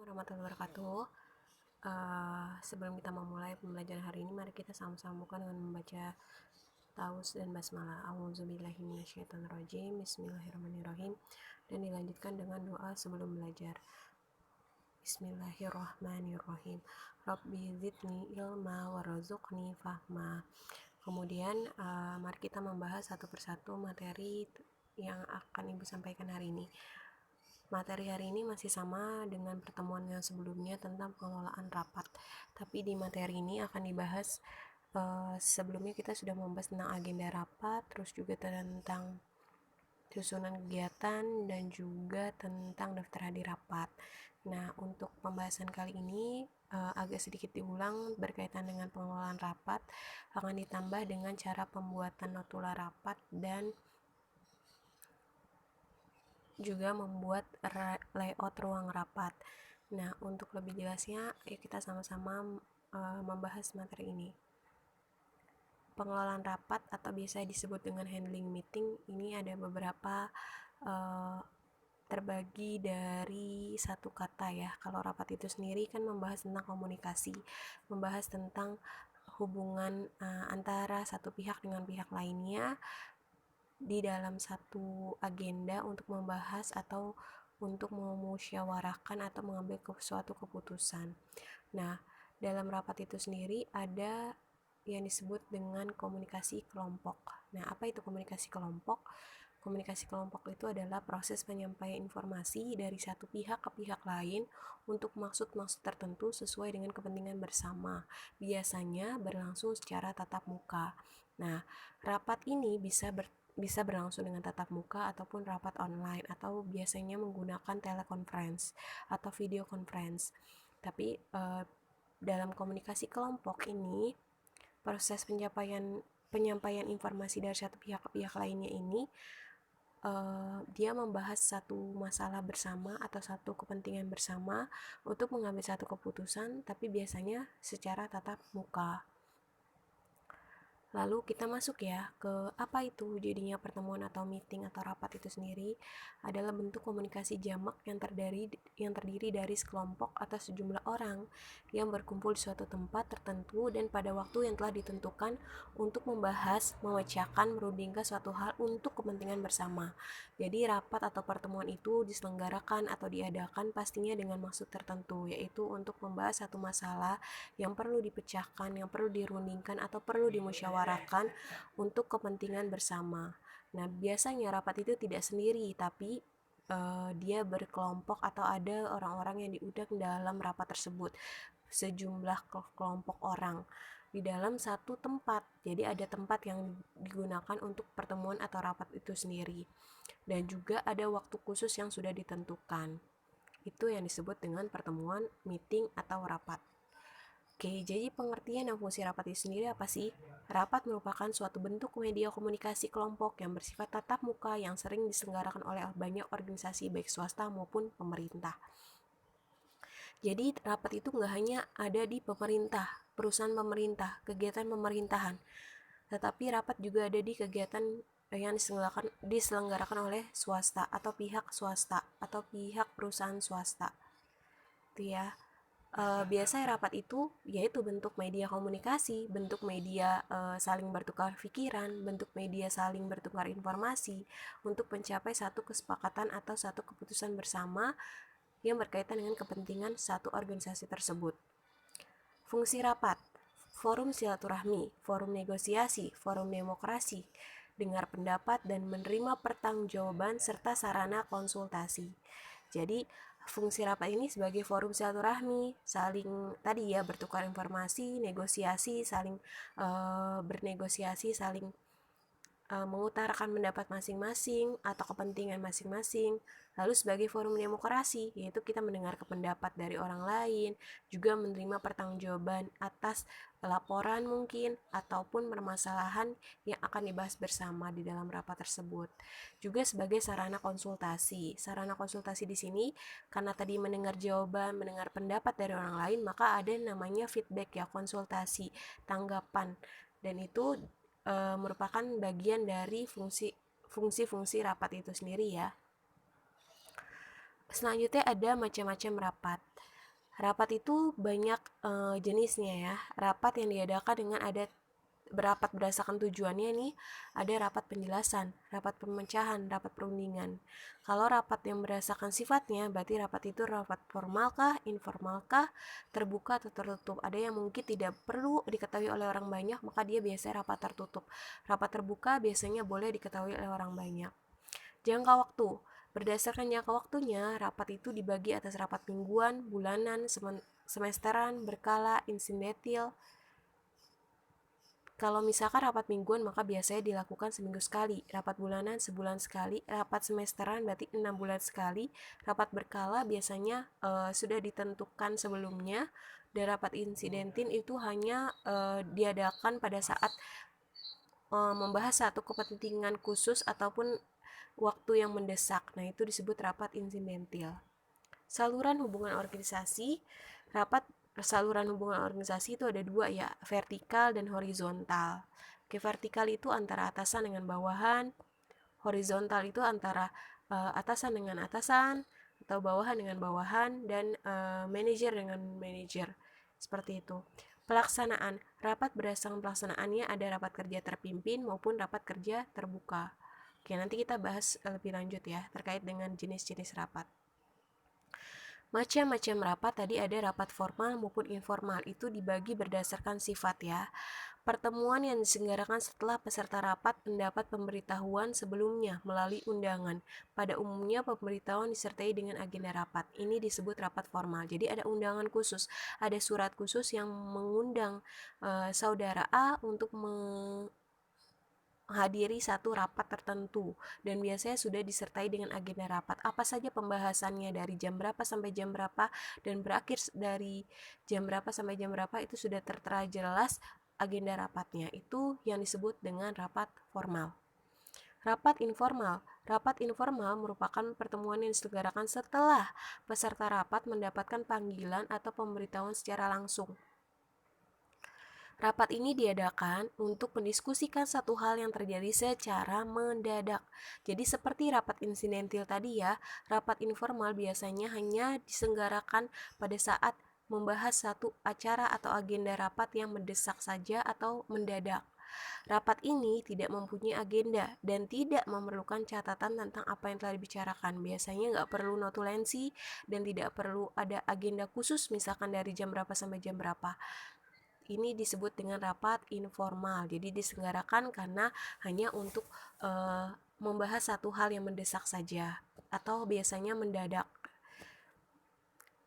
warahmatullahi wabarakatuh. Sebelum kita memulai pembelajaran hari ini, mari kita sama-sama buka dengan membaca taus dan basmalah. A'udzubillahi minasyaitonirrajim. Bismillahirrahmanirrahim. Dan dilanjutkan dengan doa sebelum belajar. Bismillahirrahmanirrahim. Rabbi zidni ilma warzuqni fahma. Kemudian mari kita membahas satu persatu materi yang akan Ibu sampaikan hari ini. Materi hari ini masih sama dengan pertemuan yang sebelumnya tentang pengelolaan rapat. Tapi di materi ini akan dibahas sebelumnya kita sudah membahas tentang agenda rapat, terus juga tentang susunan kegiatan dan juga tentang daftar hadir rapat. Nah, untuk pembahasan kali ini agak sedikit diulang berkaitan dengan pengelolaan rapat, akan ditambah dengan cara pembuatan notula rapat dan juga membuat layout ruang rapat. Nah, untuk lebih jelasnya, yuk kita sama-sama membahas materi ini. Pengelolaan rapat atau biasa disebut dengan handling meeting, ini ada beberapa terbagi dari satu kata ya. Kalau rapat itu sendiri kan membahas tentang komunikasi, membahas tentang hubungan antara satu pihak dengan pihak lainnya di dalam satu agenda untuk membahas atau untuk memusyawarahkan atau mengambil suatu keputusan. Nah, dalam rapat itu sendiri ada yang disebut dengan komunikasi kelompok. Nah, apa itu komunikasi kelompok? Komunikasi kelompok itu adalah proses penyampaian informasi dari satu pihak ke pihak lain untuk maksud-maksud tertentu sesuai dengan kepentingan bersama. Biasanya berlangsung secara tatap muka. Nah, rapat ini bisa berlangsung dengan tatap muka ataupun rapat online atau biasanya menggunakan teleconference atau video conference. Tapi dalam komunikasi kelompok ini proses penyampaian informasi dari satu pihak ke pihak lainnya ini dia membahas satu masalah bersama atau satu kepentingan bersama untuk mengambil satu keputusan, tapi biasanya secara tatap muka. Lalu kita masuk ya ke apa itu jadinya pertemuan atau meeting atau rapat itu sendiri adalah bentuk komunikasi jamak yang terdiri dari sekelompok atau sejumlah orang yang berkumpul di suatu tempat tertentu dan pada waktu yang telah ditentukan untuk membahas, memecahkan, merundingkan suatu hal untuk kepentingan bersama. Jadi rapat atau pertemuan itu diselenggarakan atau diadakan pastinya dengan maksud tertentu, yaitu untuk membahas satu masalah yang perlu dipecahkan, yang perlu dirundingkan atau perlu dimusyawarahkan untuk kepentingan bersama. Nah, biasanya rapat itu tidak sendiri, tapi dia berkelompok atau ada orang-orang yang diundang dalam rapat tersebut, sejumlah kelompok orang di dalam satu tempat. Jadi ada tempat yang digunakan untuk pertemuan atau rapat itu sendiri, dan juga ada waktu khusus yang sudah ditentukan. Itu yang disebut dengan pertemuan, meeting, atau rapat. Oke, jadi pengertian dan fungsi rapat itu sendiri apa sih? Rapat merupakan suatu bentuk media komunikasi kelompok yang bersifat tatap muka yang sering diselenggarakan oleh banyak organisasi baik swasta maupun pemerintah. Jadi rapat itu nggak hanya ada di pemerintah, perusahaan pemerintah, kegiatan pemerintahan, tetapi rapat juga ada di kegiatan yang diselenggarakan oleh swasta atau pihak swasta atau pihak perusahaan swasta. Itu ya. Biasanya rapat itu yaitu bentuk media komunikasi, bentuk media saling bertukar pikiran, bentuk media saling bertukar informasi untuk mencapai satu kesepakatan atau satu keputusan bersama yang berkaitan dengan kepentingan satu organisasi tersebut. Fungsi rapat: forum silaturahmi, forum negosiasi, forum demokrasi, dengar pendapat dan menerima pertanggungjawaban serta sarana konsultasi. Jadi fungsi rapat ini sebagai forum silaturahmi, saling tadi ya bertukar informasi, negosiasi, saling bernegosiasi, saling mengutarakan pendapat masing-masing atau kepentingan masing-masing. Lalu sebagai forum demokrasi, yaitu kita mendengar pendapat dari orang lain, juga menerima pertanggungjawaban atas laporan mungkin ataupun permasalahan yang akan dibahas bersama di dalam rapat tersebut. Juga sebagai sarana konsultasi. Sarana konsultasi di sini karena tadi mendengar jawaban, mendengar pendapat dari orang lain, maka ada namanya feedback ya, konsultasi, tanggapan. Dan itu merupakan bagian dari fungsi rapat itu sendiri ya. Selanjutnya ada macam-macam rapat. Rapat itu banyak jenisnya ya. Rapat yang diadakan dengan ada berapat berdasarkan tujuannya nih, ada rapat penjelasan, rapat pemecahan, rapat perundingan. Kalau rapat yang berdasarkan sifatnya, berarti rapat itu rapat formal kah, informal kah, terbuka atau tertutup. Ada yang mungkin tidak perlu diketahui oleh orang banyak, maka dia biasanya rapat tertutup. Rapat terbuka biasanya boleh diketahui oleh orang banyak. Jangka waktu. Berdasarkan jangka waktunya, rapat itu dibagi atas rapat mingguan, bulanan, semesteran, berkala, insidentil. Kalau misalkan rapat mingguan maka biasanya dilakukan seminggu sekali, rapat bulanan sebulan sekali, rapat semesteran berarti 6 bulan sekali, rapat berkala biasanya sudah ditentukan sebelumnya, dan rapat insidentin itu hanya diadakan pada saat membahas satu kepentingan khusus ataupun waktu yang mendesak. Nah, itu disebut rapat insidentil. Saluran hubungan organisasi, rapat saluran hubungan organisasi itu ada dua ya, vertikal dan horizontal. Oke, vertikal itu antara atasan dengan bawahan, horizontal itu antara atasan dengan atasan, atau bawahan dengan bawahan, dan manajer dengan manajer. Seperti itu. Pelaksanaan, rapat berdasarkan pelaksanaannya ada rapat kerja terpimpin maupun rapat kerja terbuka. Oke, nanti kita bahas lebih lanjut ya terkait dengan jenis-jenis rapat. Macam-macam rapat tadi ada rapat formal maupun informal, itu dibagi berdasarkan sifat ya. Pertemuan yang diselenggarakan setelah peserta rapat mendapat pemberitahuan sebelumnya melalui undangan. Pada umumnya pemberitahuan disertai dengan agenda rapat. Ini disebut rapat formal. Jadi ada undangan khusus, ada surat khusus yang mengundang saudara A untuk menghadiri satu rapat tertentu, dan biasanya sudah disertai dengan agenda rapat. Apa saja pembahasannya dari jam berapa sampai jam berapa dan berakhir dari jam berapa sampai jam berapa, itu sudah tertera jelas agenda rapatnya. Itu yang disebut dengan rapat formal. Rapat informal. Rapat informal merupakan pertemuan yang diselenggarakan setelah peserta rapat mendapatkan panggilan atau pemberitahuan secara langsung. Rapat ini diadakan untuk mendiskusikan satu hal yang terjadi secara mendadak. Jadi seperti rapat insidentil tadi ya, rapat informal biasanya hanya diselenggarakan pada saat membahas satu acara atau agenda rapat yang mendesak saja atau mendadak. Rapat ini tidak mempunyai agenda dan tidak memerlukan catatan tentang apa yang telah dibicarakan. Biasanya nggak perlu notulensi dan tidak perlu ada agenda khusus misalkan dari jam berapa sampai jam berapa. Ini disebut dengan rapat informal. Jadi diselenggarakan karena hanya untuk membahas satu hal yang mendesak saja atau biasanya mendadak.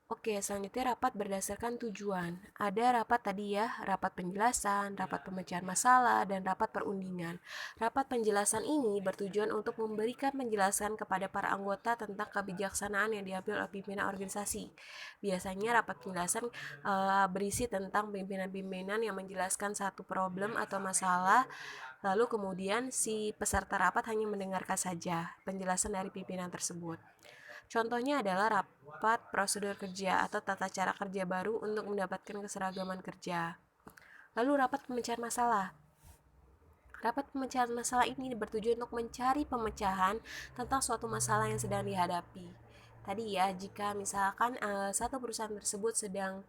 Oke, selanjutnya rapat berdasarkan tujuan. Ada rapat tadi ya, rapat penjelasan, rapat pemecahan masalah, dan rapat perundingan. Rapat penjelasan ini bertujuan untuk memberikan penjelasan kepada para anggota tentang kebijaksanaan yang diambil oleh pimpinan organisasi. Biasanya rapat penjelasan berisi tentang pimpinan-pimpinan yang menjelaskan satu problem atau masalah, lalu kemudian si peserta rapat hanya mendengarkan saja penjelasan dari pimpinan tersebut. Contohnya adalah rapat prosedur kerja atau tata cara kerja baru untuk mendapatkan keseragaman kerja. Lalu rapat pemecahan masalah. Rapat pemecahan masalah ini bertujuan untuk mencari pemecahan tentang suatu masalah yang sedang dihadapi. Tadi ya, jika misalkan satu perusahaan tersebut sedang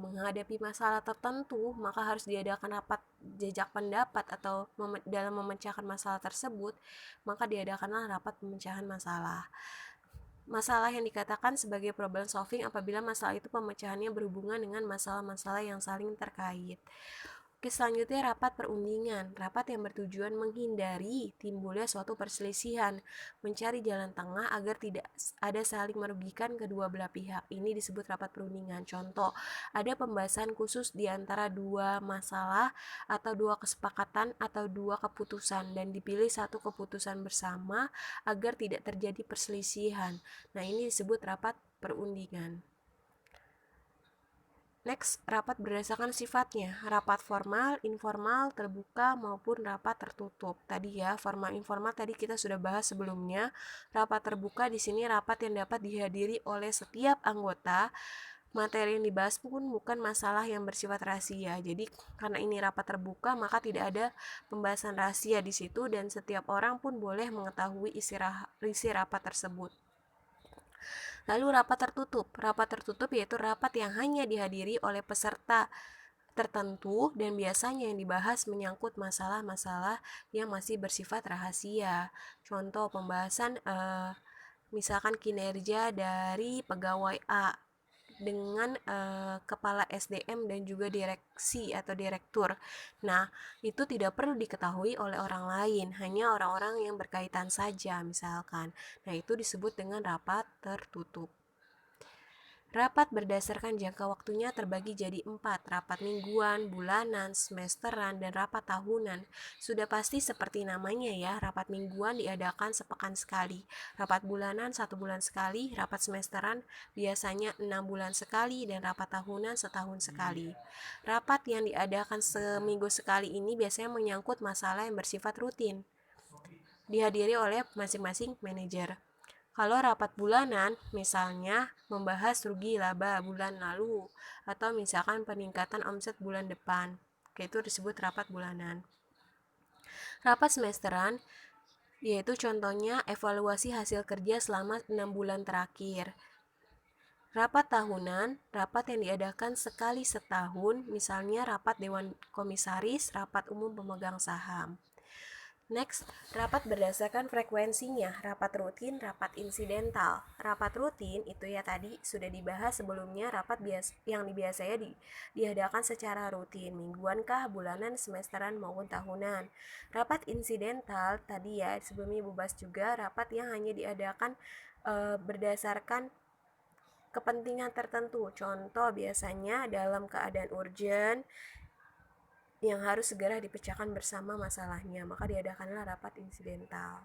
menghadapi masalah tertentu, maka harus diadakan rapat jajak pendapat atau dalam memecahkan masalah tersebut, maka diadakanlah rapat pemecahan masalah. Masalah yang dikatakan sebagai problem solving apabila masalah itu pemecahannya berhubungan dengan masalah-masalah yang saling terkait. Oke, selanjutnya rapat perundingan. Rapat yang bertujuan menghindari timbulnya suatu perselisihan, mencari jalan tengah agar tidak ada saling merugikan kedua belah pihak. Ini disebut rapat perundingan. Contoh, ada pembahasan khusus di antara dua masalah atau dua kesepakatan atau dua keputusan dan dipilih satu keputusan bersama agar tidak terjadi perselisihan. Nah, ini disebut rapat perundingan. Next, rapat berdasarkan sifatnya, rapat formal, informal, terbuka, maupun rapat tertutup. Tadi ya, formal informal tadi kita sudah bahas sebelumnya. Rapat terbuka di sini rapat yang dapat dihadiri oleh setiap anggota. Materi yang dibahas pun bukan masalah yang bersifat rahasia. Jadi, karena ini rapat terbuka, maka tidak ada pembahasan rahasia di situ dan setiap orang pun boleh mengetahui isi rapat tersebut. Lalu rapat tertutup. Rapat tertutup yaitu rapat yang hanya dihadiri oleh peserta tertentu dan biasanya yang dibahas menyangkut masalah-masalah yang masih bersifat rahasia. Contoh pembahasan misalkan kinerja dari pegawai A dengan kepala SDM dan juga direksi atau direktur. Nah, itu tidak perlu diketahui oleh orang lain, hanya orang-orang yang berkaitan saja misalkan. Nah, itu disebut dengan rapat tertutup. Rapat berdasarkan jangka waktunya terbagi jadi 4, rapat mingguan, bulanan, semesteran, dan rapat tahunan. Sudah pasti seperti namanya ya, rapat mingguan diadakan sepekan sekali, rapat bulanan 1 bulan sekali, rapat semesteran biasanya 6 bulan sekali, dan rapat tahunan setahun sekali. Rapat yang diadakan seminggu sekali ini biasanya menyangkut masalah yang bersifat rutin, dihadiri oleh masing-masing manajer. Kalau rapat bulanan, misalnya membahas rugi laba bulan lalu, atau misalkan peningkatan omset bulan depan, itu disebut rapat bulanan. Rapat semesteran, yaitu contohnya evaluasi hasil kerja selama 6 bulan terakhir. Rapat tahunan, rapat yang diadakan sekali setahun, misalnya rapat Dewan Komisaris, rapat umum pemegang saham. Next, rapat berdasarkan frekuensinya, rapat rutin, rapat insidental. Rapat rutin itu ya tadi sudah dibahas sebelumnya, rapat yang biasanya diadakan secara rutin, mingguan kah, bulanan, semesteran maupun tahunan. Rapat insidental tadi ya sebelumnya Ibu bahas juga, rapat yang hanya diadakan berdasarkan kepentingan tertentu. Contoh biasanya dalam keadaan urgent yang harus segera dipecahkan bersama masalahnya, maka diadakanlah rapat insidental.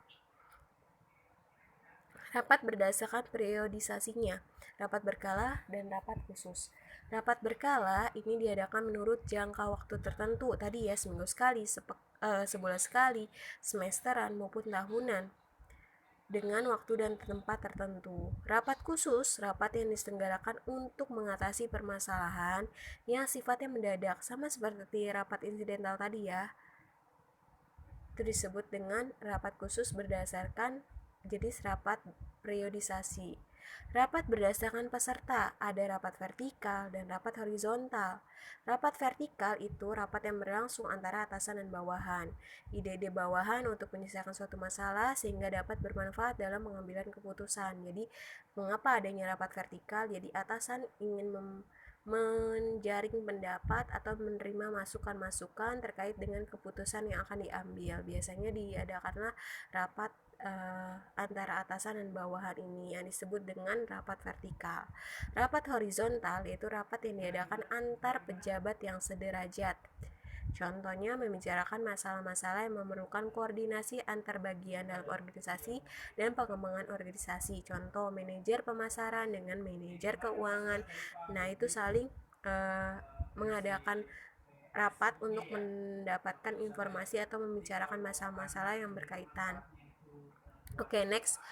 Rapat berdasarkan periodisasinya, rapat berkala dan rapat khusus. Rapat berkala ini diadakan menurut jangka waktu tertentu, tadi ya seminggu sekali, sebulan sekali, semesteran maupun tahunan, dengan waktu dan tempat tertentu. Rapat khusus, rapat yang diselenggarakan untuk mengatasi permasalahan yang sifatnya mendadak, sama seperti rapat insidental tadi ya. Itu disebut dengan rapat khusus berdasarkan jenis rapat periodisasi. Rapat berdasarkan peserta, ada rapat vertikal dan rapat horizontal. Rapat vertikal itu rapat yang berlangsung antara atasan dan bawahan. Ide-ide bawahan untuk menyelesaikan suatu masalah sehingga dapat bermanfaat dalam pengambilan keputusan. Jadi, mengapa adanya rapat vertikal? Jadi, atasan ingin menjaring pendapat atau menerima masukan-masukan terkait dengan keputusan yang akan diambil. Biasanya diadakanlah rapat antara atasan dan bawahan ini yang disebut dengan rapat vertikal. Rapat horizontal yaitu rapat yang diadakan antar pejabat yang sederajat. Contohnya membicarakan masalah-masalah yang memerlukan koordinasi antar bagian dalam organisasi dan pengembangan organisasi. Contoh manajer pemasaran dengan manajer keuangan. Nah, itu saling mengadakan rapat untuk mendapatkan informasi atau membicarakan masalah-masalah yang berkaitan. Oke, next.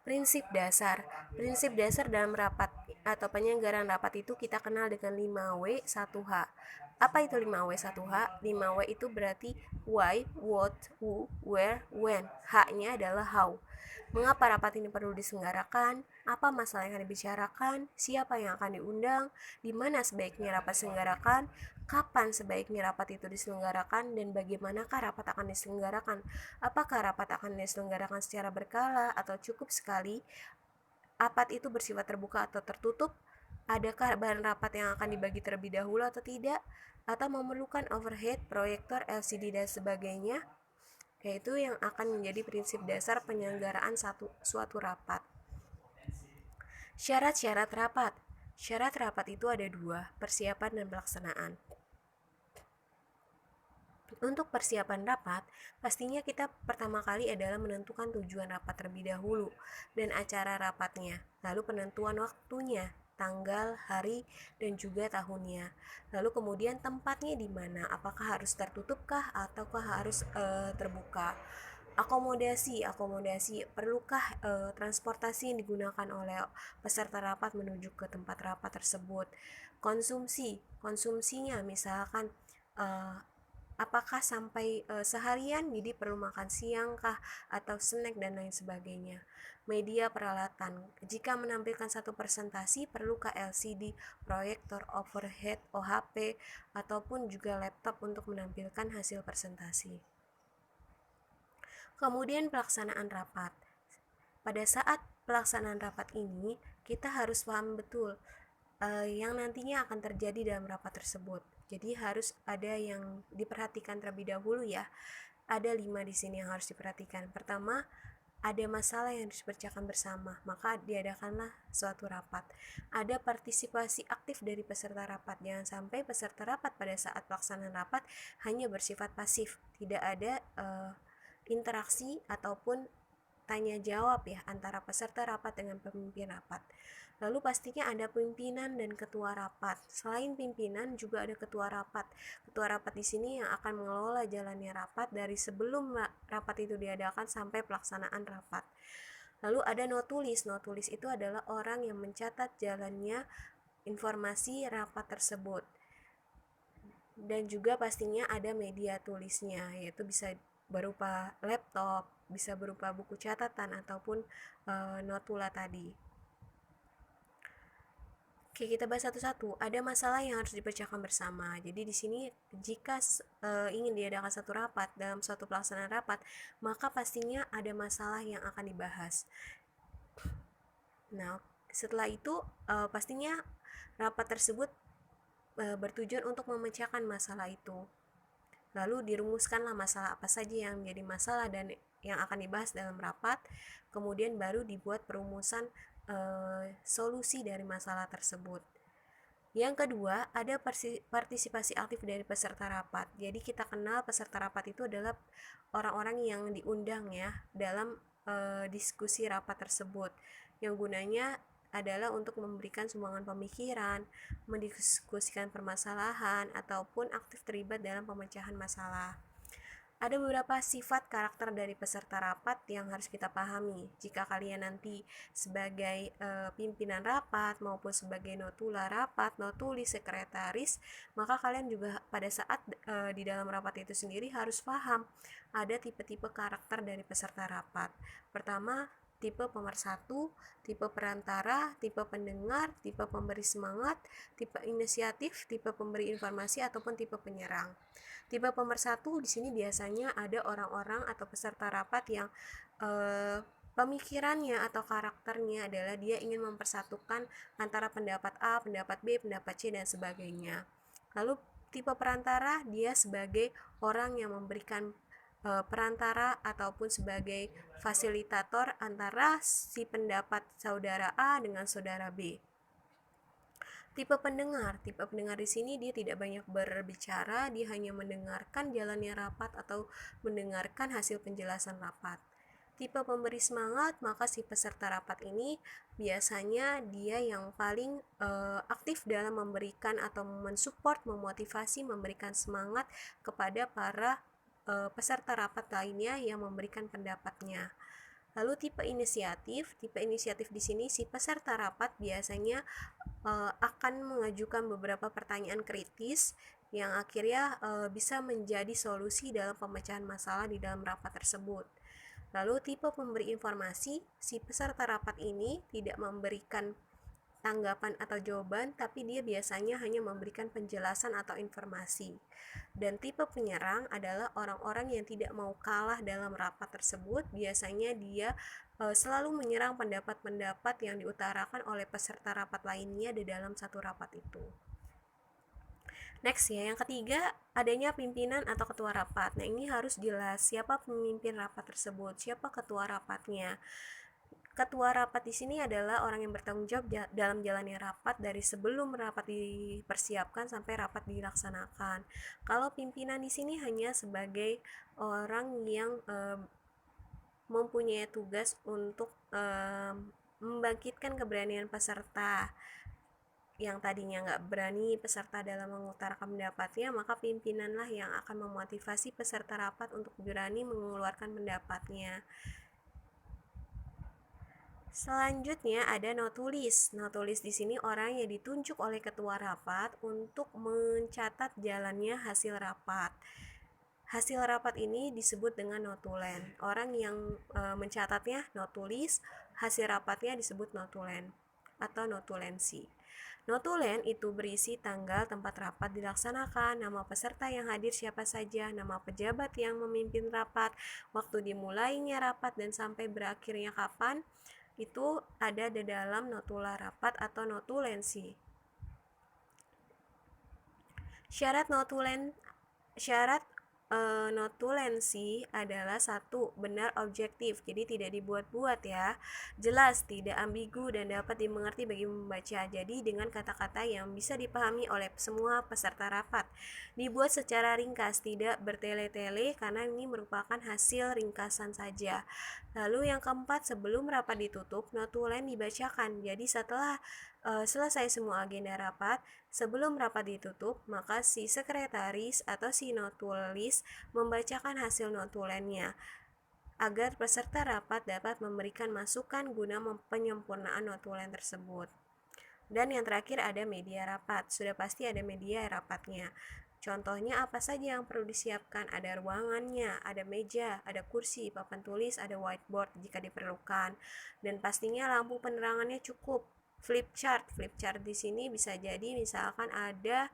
Prinsip dasar. Prinsip dasar dalam rapat atau penyelenggaraan rapat itu kita kenal dengan 5W 1H. Apa itu 5W 1H? 5W itu berarti why, what, who, where, when. H-nya adalah how. Mengapa rapat ini perlu diselenggarakan? Apa masalah yang akan dibicarakan? Siapa yang akan diundang? Di mana sebaiknya rapat diselenggarakan? Kapan sebaiknya rapat itu diselenggarakan? Dan bagaimanakah rapat akan diselenggarakan? Apakah rapat akan diselenggarakan secara berkala atau cukup sekali? Rapat itu bersifat terbuka atau tertutup? Adakah bahan rapat yang akan dibagi terlebih dahulu atau tidak? Atau memerlukan overhead, proyektor, LCD, dan sebagainya? Yaitu yang akan menjadi prinsip dasar penyelenggaraan suatu rapat. Syarat-syarat rapat. Syarat rapat itu ada 2, persiapan dan pelaksanaan. Untuk persiapan rapat, pastinya kita pertama kali adalah menentukan tujuan rapat terlebih dahulu dan acara rapatnya, lalu penentuan waktunya, tanggal, hari, dan juga tahunnya. Lalu kemudian tempatnya di mana, apakah harus tertutupkah ataukah harus terbuka. Akomodasi, perlukah transportasi yang digunakan oleh peserta rapat menuju ke tempat rapat tersebut. Konsumsinya misalkan apakah sampai seharian, jadi perlu makan siang kah, atau snack dan lain sebagainya. Media peralatan, jika menampilkan satu presentasi perlukah LCD, proyektor, overhead, OHP, ataupun juga laptop untuk menampilkan hasil presentasi. Kemudian pelaksanaan rapat. Pada saat pelaksanaan rapat ini, kita harus paham betul yang nantinya akan terjadi dalam rapat tersebut. Jadi harus ada yang diperhatikan terlebih dahulu ya. Ada 5 di sini yang harus diperhatikan. Pertama, ada masalah yang harus dipercakapkan bersama, maka diadakanlah suatu rapat. Ada partisipasi aktif dari peserta rapat. Jangan sampai peserta rapat pada saat pelaksanaan rapat hanya bersifat pasif, tidak ada interaksi ataupun tanya jawab ya antara peserta rapat dengan pemimpin rapat. Lalu pastinya ada pimpinan dan ketua rapat. Selain pimpinan juga ada ketua rapat. Ketua rapat di sini yang akan mengelola jalannya rapat dari sebelum rapat itu diadakan sampai pelaksanaan rapat. Lalu ada notulis. Notulis itu adalah orang yang mencatat jalannya informasi rapat tersebut. Dan juga pastinya ada media tulisnya, yaitu bisa berupa laptop, bisa berupa buku catatan ataupun notula tadi. Oke, kita bahas satu-satu. Ada masalah yang harus dipecahkan bersama. Jadi di sini jika ingin diadakan satu rapat dalam suatu pelaksanaan rapat, maka pastinya ada masalah yang akan dibahas. Nah, setelah itu pastinya rapat tersebut bertujuan untuk memecahkan masalah itu. Lalu dirumuskanlah masalah apa saja yang menjadi masalah dan yang akan dibahas dalam rapat. Kemudian baru dibuat perumusan solusi dari masalah tersebut. Yang kedua, ada partisipasi aktif dari peserta rapat. Jadi kita kenal peserta rapat itu adalah orang-orang yang diundang ya dalam diskusi rapat tersebut, yang gunanya adalah untuk memberikan sumbangan pemikiran, mendiskusikan permasalahan, ataupun aktif terlibat dalam pemecahan masalah. Ada beberapa sifat karakter dari peserta rapat yang harus kita pahami. Jika kalian nanti sebagai pimpinan rapat maupun sebagai notula rapat, notulis, sekretaris, maka kalian juga pada saat di dalam rapat itu sendiri harus paham ada tipe-tipe karakter dari peserta rapat. Pertama, tipe pemersatu, tipe perantara, tipe pendengar, tipe pemberi semangat, tipe inisiatif, tipe pemberi informasi, ataupun tipe penyerang. Tipe pemersatu di sini biasanya ada orang-orang atau peserta rapat yang pemikirannya atau karakternya adalah dia ingin mempersatukan antara pendapat A, pendapat B, pendapat C, dan sebagainya. Lalu tipe perantara, dia sebagai orang yang memberikan perantara ataupun sebagai fasilitator antara si pendapat saudara A dengan saudara B. Tipe pendengar di sini dia tidak banyak berbicara, dia hanya mendengarkan jalannya rapat atau mendengarkan hasil penjelasan rapat. Tipe pemberi semangat, maka si peserta rapat ini biasanya dia yang paling aktif dalam memberikan atau mensupport, memotivasi, memberikan semangat kepada para peserta rapat lainnya yang memberikan pendapatnya. Lalu tipe inisiatif di sini si peserta rapat biasanya akan mengajukan beberapa pertanyaan kritis yang akhirnya bisa menjadi solusi dalam pemecahan masalah di dalam rapat tersebut. Lalu tipe pemberi informasi, si peserta rapat ini tidak memberikan tanggapan atau jawaban, tapi dia biasanya hanya memberikan penjelasan atau informasi. Dan tipe penyerang adalah orang-orang yang tidak mau kalah dalam rapat tersebut. Biasanya dia selalu menyerang pendapat-pendapat yang diutarakan oleh peserta rapat lainnya di dalam satu rapat itu. Next ya, yang ketiga adanya pimpinan atau ketua rapat. Nah, ini harus jelas siapa pemimpin rapat tersebut, siapa ketua rapatnya. Ketua rapat di sini adalah orang yang bertanggung jawab dalam jalannya rapat dari sebelum rapat dipersiapkan sampai rapat dilaksanakan. Kalau pimpinan di sini hanya sebagai orang yang mempunyai tugas untuk membangkitkan keberanian peserta yang tadinya nggak berani peserta dalam mengutarakan pendapatnya, maka pimpinanlah yang akan memotivasi peserta rapat untuk berani mengeluarkan pendapatnya. Selanjutnya ada notulis. Notulis di sini orang yang ditunjuk oleh ketua rapat untuk mencatat jalannya hasil rapat. Hasil rapat ini disebut dengan notulen. Orang yang mencatatnya notulis, hasil rapatnya disebut notulen atau notulensi. Notulen itu berisi tanggal tempat rapat dilaksanakan, nama peserta yang hadir siapa saja, nama pejabat yang memimpin rapat, waktu dimulainya rapat dan sampai berakhirnya kapan, itu ada di dalam notula rapat atau notulensi. Syarat notulensi adalah satu, benar objektif, jadi tidak dibuat-buat ya, jelas, tidak ambigu dan dapat dimengerti bagi membaca, jadi dengan kata-kata yang bisa dipahami oleh semua peserta rapat, dibuat secara ringkas, tidak bertele-tele karena ini merupakan hasil ringkasan saja. Lalu yang keempat, sebelum rapat ditutup, notulen dibacakan, jadi setelah selesai semua agenda rapat, sebelum rapat ditutup, maka si sekretaris atau si notulis membacakan hasil notulennya agar peserta rapat dapat memberikan masukan guna penyempurnaan notulen tersebut. Dan yang terakhir ada media rapat. Sudah pasti ada media rapatnya. Contohnya apa saja yang perlu disiapkan? Ada ruangannya, ada meja, ada kursi, papan tulis, ada whiteboard jika diperlukan. Dan pastinya lampu penerangannya cukup. Flip chart di sini bisa jadi misalkan ada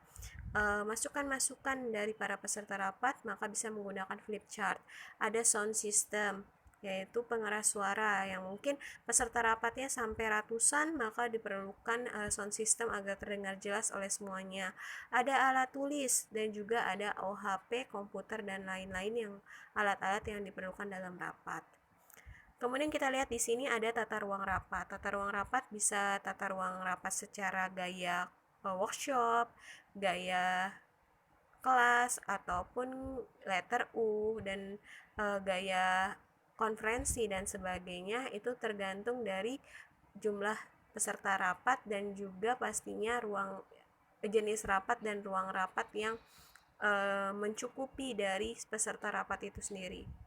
masukan-masukan dari para peserta rapat, maka bisa menggunakan flip chart. Ada sound system, yaitu pengeras suara yang mungkin peserta rapatnya sampai ratusan, maka diperlukan sound system agar terdengar jelas oleh semuanya. Ada alat tulis dan juga ada OHP, komputer dan lain-lain yang alat-alat yang diperlukan dalam rapat. Kemudian kita lihat di sini ada tata ruang rapat. Tata ruang rapat bisa tata ruang rapat secara gaya workshop, gaya kelas, ataupun letter U, dan gaya konferensi dan sebagainya. Itu tergantung dari jumlah peserta rapat dan juga pastinya jenis rapat dan ruang rapat yang mencukupi dari peserta rapat itu sendiri.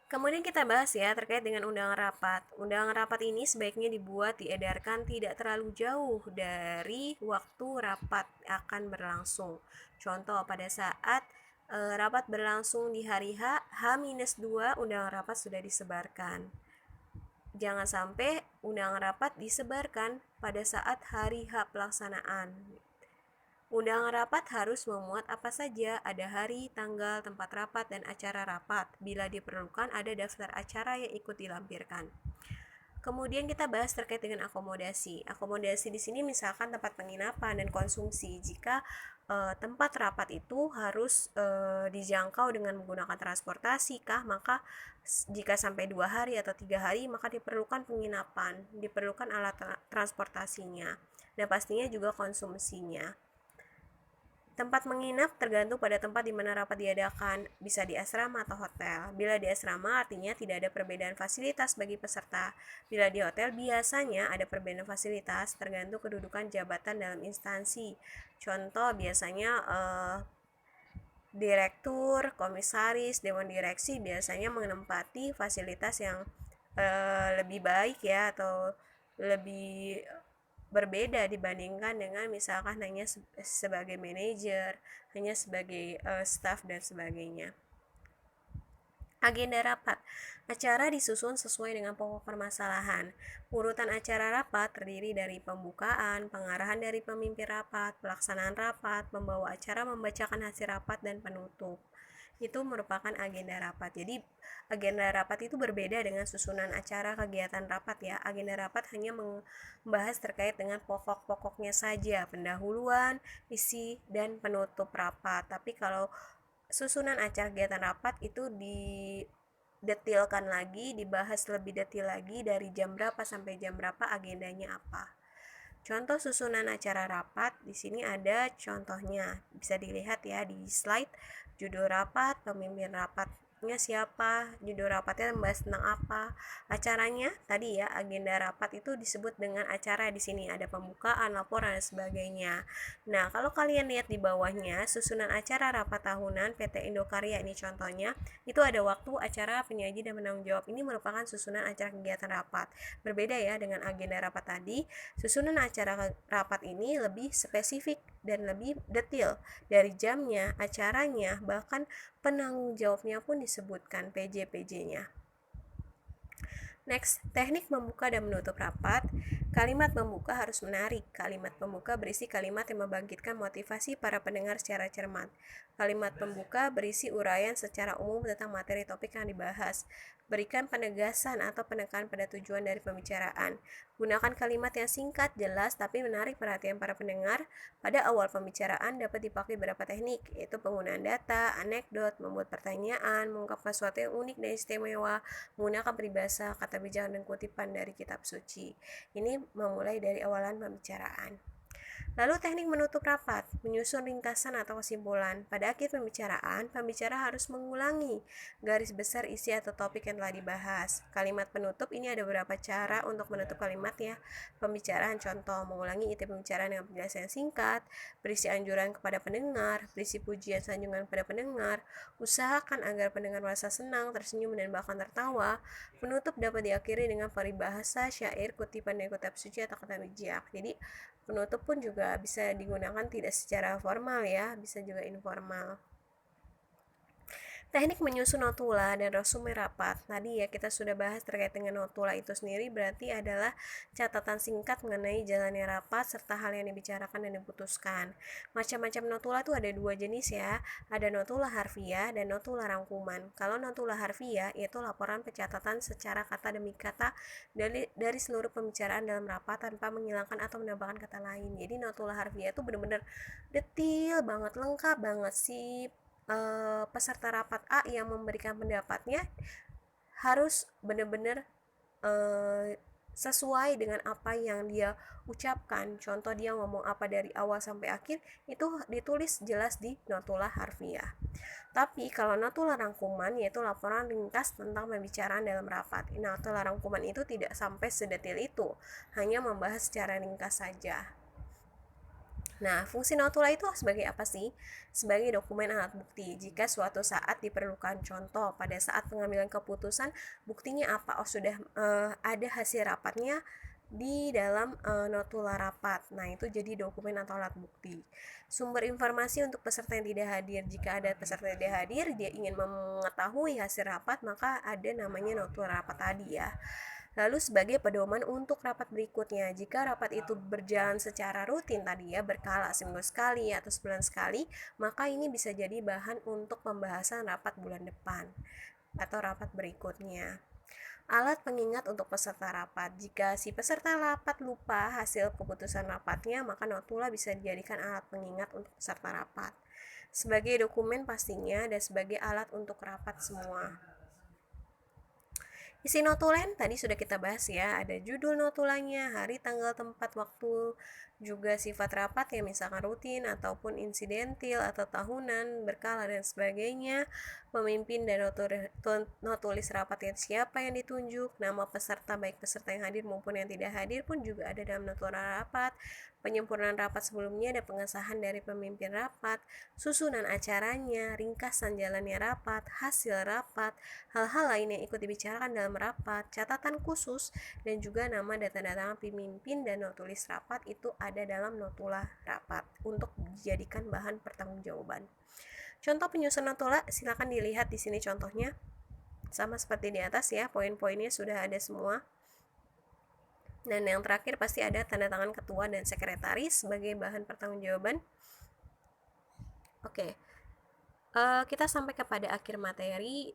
Kemudian kita bahas ya terkait dengan undangan rapat. Undangan rapat ini sebaiknya diedarkan tidak terlalu jauh dari waktu rapat akan berlangsung. Contoh, pada saat rapat berlangsung di hari H-2, undangan rapat sudah disebarkan. Jangan sampai undangan rapat disebarkan pada saat hari H pelaksanaan. Undangan rapat harus memuat apa saja, ada hari, tanggal, tempat rapat, dan acara rapat. Bila diperlukan, ada daftar acara yang ikut dilampirkan. Kemudian kita bahas terkait dengan akomodasi. Akomodasi di sini misalkan tempat penginapan dan konsumsi. Jika tempat rapat itu harus dijangkau dengan menggunakan transportasi kah, maka jika sampai 2 hari atau 3 hari, maka diperlukan penginapan, diperlukan alat transportasinya, dan pastinya juga konsumsinya. Tempat menginap tergantung pada tempat di mana rapat diadakan, bisa di asrama atau hotel. Bila di asrama artinya tidak ada perbedaan fasilitas bagi peserta. Bila di hotel biasanya ada perbedaan fasilitas tergantung kedudukan jabatan dalam instansi. Contoh biasanya direktur, komisaris, dewan direksi biasanya menempati fasilitas yang lebih baik ya, atau lebih berbeda dibandingkan dengan misalkan hanya sebagai manajer, hanya sebagai staff dan sebagainya. Agenda rapat. Acara disusun sesuai dengan pokok permasalahan. Urutan acara rapat terdiri dari pembukaan, pengarahan dari pemimpin rapat, pelaksanaan rapat, pembawa acara membacakan hasil rapat, dan penutup. Itu merupakan agenda rapat. Jadi agenda rapat itu berbeda dengan susunan acara kegiatan rapat ya. Agenda rapat hanya membahas terkait dengan pokok-pokoknya saja, pendahuluan, isi, dan penutup rapat. Tapi kalau susunan acara kegiatan rapat itu didetilkan lagi, dibahas lebih detail lagi dari jam berapa sampai jam berapa, agendanya apa. Contoh susunan acara rapat di sini ada contohnya, bisa dilihat ya di slide. Judul rapat, pemimpin rapatnya siapa, judul rapatnya membahas tentang apa, acaranya tadi ya, agenda rapat itu disebut dengan acara. Di sini ada pembukaan, laporan, dan sebagainya. Nah, kalau kalian lihat di bawahnya, susunan acara rapat tahunan PT Indokarya ini contohnya, itu ada waktu, acara, penyaji, dan penanggung jawab. Ini merupakan susunan acara kegiatan rapat. Berbeda ya dengan agenda rapat tadi. Susunan acara rapat ini lebih spesifik dan lebih detail dari jamnya, acaranya, bahkan penanggung jawabnya pun disebutkan PJ-PJ-nya. Next, teknik membuka dan menutup rapat. Kalimat membuka harus menarik. Kalimat pembuka berisi kalimat yang membangkitkan motivasi para pendengar secara cermat. Kalimat pembuka berisi uraian secara umum tentang materi topik yang dibahas. Berikan penegasan atau penekanan pada tujuan dari pembicaraan. Gunakan kalimat yang singkat, jelas, tapi menarik perhatian para pendengar. Pada awal pembicaraan dapat dipakai beberapa teknik, yaitu penggunaan data, anekdot, membuat pertanyaan, mengungkapkan sesuatu yang unik dan istimewa, menggunakan peribahasa, kata bijak, dan kutipan dari kitab suci. Ini memulai dari awalan pembicaraan. Lalu teknik menutup rapat, menyusun ringkasan atau kesimpulan. Pada akhir pembicaraan, pembicara harus mengulangi garis besar isi atau topik yang telah dibahas. Kalimat penutup ini ada beberapa cara untuk menutup kalimatnya. Pembicaraan contoh, mengulangi inti pembicaraan dengan penjelasan yang singkat, berisi anjuran kepada pendengar, berisi pujian sanjungan kepada pendengar, usahakan agar pendengar merasa senang, tersenyum, dan bahkan tertawa. Penutup dapat diakhiri dengan peribahasa, syair, kutipan dari kitab suci atau kata bijak. Jadi penutup pun juga bisa digunakan tidak secara formal ya, bisa juga informal. Teknik menyusun notula dan resume rapat. Tadi ya kita sudah bahas terkait dengan notula itu sendiri, berarti adalah catatan singkat mengenai jalannya rapat serta hal yang dibicarakan dan diputuskan. Macam-macam notula itu ada dua jenis ya, ada notula harfiah dan notula rangkuman. Kalau notula harfiah yaitu laporan pencatatan secara kata demi kata dari seluruh pembicaraan dalam rapat tanpa menghilangkan atau menambahkan kata lain. Jadi notula harfiah itu benar-benar detail banget, lengkap banget sih. Peserta rapat A yang memberikan pendapatnya harus benar-benar sesuai dengan apa yang dia ucapkan. Contoh dia ngomong apa dari awal sampai akhir itu ditulis jelas di notula harfiah. Tapi kalau notula rangkuman yaitu laporan ringkas tentang pembicaraan dalam rapat. Notula rangkuman itu tidak sampai sedetil itu, hanya membahas secara ringkas saja. Nah, fungsi notula itu sebagai apa sih? Sebagai dokumen alat bukti. Jika suatu saat diperlukan, contoh pada saat pengambilan keputusan, buktinya apa? Oh, sudah ada hasil rapatnya di dalam notula rapat. Nah, itu jadi dokumen atau alat bukti. Sumber informasi untuk peserta yang tidak hadir. Jika ada peserta yang tidak hadir, dia ingin mengetahui hasil rapat, maka ada namanya notula rapat tadi ya. Lalu sebagai pedoman untuk rapat berikutnya, jika rapat itu berjalan secara rutin tadi ya, berkala seminggu sekali atau sebulan sekali, maka ini bisa jadi bahan untuk pembahasan rapat bulan depan atau rapat berikutnya. Alat pengingat untuk peserta rapat. Jika si peserta rapat lupa hasil keputusan rapatnya, maka notula bisa dijadikan alat pengingat untuk peserta rapat. Sebagai dokumen pastinya dan sebagai alat untuk rapat semua. Isi notulen tadi sudah kita bahas ya, ada judul notulanya, hari, tanggal, tempat, waktu, juga sifat rapat yang misalkan rutin ataupun insidentil atau tahunan, berkala dan sebagainya, pemimpin dan notulis rapat yang siapa yang ditunjuk, nama peserta baik peserta yang hadir maupun yang tidak hadir pun juga ada dalam notula rapat, penyempurnaan rapat sebelumnya dan pengesahan dari pemimpin rapat, susunan acaranya, ringkasan jalannya rapat, hasil rapat, hal-hal lain yang ikut dibicarakan dalam rapat, catatan khusus, dan juga nama dan tanda tangan pemimpin dan notulis rapat itu ada dalam notula rapat untuk dijadikan bahan pertanggungjawaban. Contoh penyusunan notula silakan dilihat di sini contohnya. Sama seperti di atas ya, poin-poinnya sudah ada semua. Dan yang terakhir pasti ada tanda tangan ketua dan sekretaris sebagai bahan pertanggungjawaban. Oke. Kita sampai kepada akhir materi.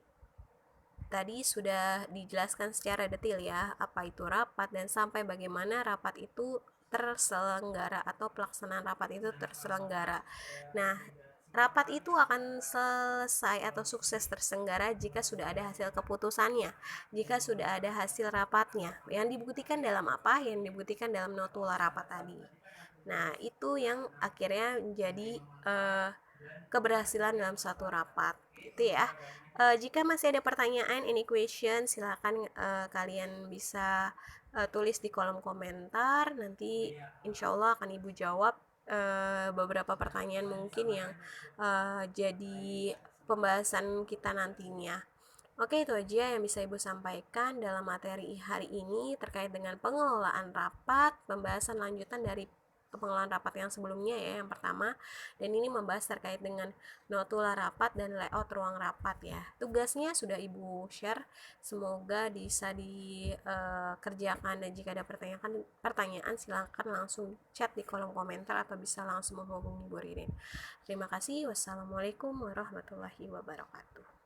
Tadi sudah dijelaskan secara detail ya, apa itu rapat dan sampai bagaimana rapat itu terselenggara atau pelaksanaan rapat itu terselenggara. Nah, rapat itu akan selesai atau sukses terselenggara jika sudah ada hasil keputusannya, jika sudah ada hasil rapatnya. Yang dibuktikan dalam apa? Yang dibuktikan dalam notula rapat tadi. Nah, itu yang akhirnya menjadi keberhasilan dalam suatu rapat, gitu ya. Jika masih ada pertanyaan, any question, silakan kalian bisa tulis di kolom komentar. Nanti insya Allah akan Ibu jawab beberapa pertanyaan mungkin yang jadi pembahasan kita nantinya. Oke, itu aja yang bisa Ibu sampaikan dalam materi hari ini terkait dengan pengelolaan rapat, pembahasan lanjutan dari pengelolaan rapat yang sebelumnya ya, yang pertama, dan ini membahas terkait dengan notula rapat dan layout ruang rapat ya. Tugasnya sudah Ibu share, semoga bisa dikerjakan, dan jika ada pertanyaan silahkan langsung chat di kolom komentar atau bisa langsung menghubungi Bu Ririn. Terima kasih. Wassalamualaikum warahmatullahi wabarakatuh.